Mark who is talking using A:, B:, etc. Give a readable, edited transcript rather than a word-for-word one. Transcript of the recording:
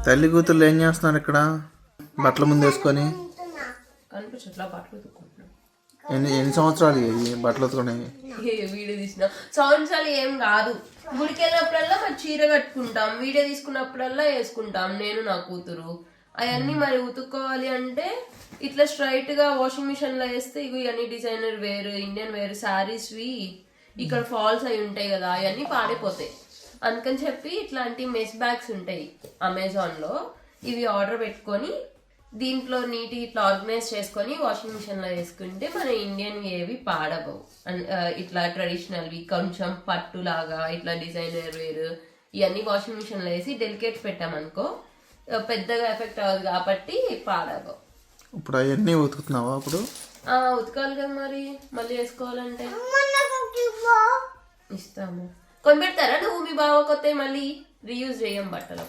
A: తల్లి కూతుర్లు ఏం చేస్తున్నారు ఇక్కడ? బట్టల ముందు వేసుకొని ఎన్ని సంవత్సరాలు బట్టలు ఉతుకునేవి?
B: వీడియో తీసిన సంవత్సరాలు ఏం కాదు. గుడికి వెళ్ళినప్పుడల్లా మరి చీర కట్టుకుంటాం, వీడియో తీసుకున్నప్పుడల్లా వేసుకుంటాం నేను నా కూతురు. అవన్నీ మరి ఉతుక్కోవాలి అంటే ఇట్లా స్ట్రైట్ గా వాషింగ్ మిషన్ లో వేస్తే ఇవన్నీ డిజైనర్ వేర్, ఇండియన్ వేర్ శారీస్వి ఇక్కడ ఫాల్స్ అయి ఉంటాయి కదా, అవన్నీ పాడైపోతాయి. అందుకని చెప్పి ఇట్లాంటి మెస్ బ్యాగ్స్ ఉంటాయి అమెజాన్ లో, ఇవి ఆర్డర్ పెట్టుకొని దీంట్లో నీట్గా ఇట్లా ఆర్గనైజ్ చేసుకొని వాషింగ్ మిషన్ లో వేసుకుంటే మన ఇండియన్ ఏవి పాడబవు. ఇట్లా ట్రెడిషనల్వి కొంచెం పట్టు లాగా ఇట్లా డిజైనర్ వేర్ ఇవన్నీ వాషింగ్ మిషన్ లో వేసి డెలికేట్ పెట్టామనుకో పెద్దగా ఎఫెక్ట్ అవ్వదు కాబట్టి పాడబవు.
A: ఇప్పుడు అవన్నీ ఉతుకుతున్నావా? అప్పుడు
B: ఉతకాలి కదా మరి, మళ్ళీ వేసుకోవాలంటే ఇస్తాము. కొని పెడతారా నువ్వు మీ బావ కొత్త? మళ్ళీ రీయూజ్ చేయం బట్టలు.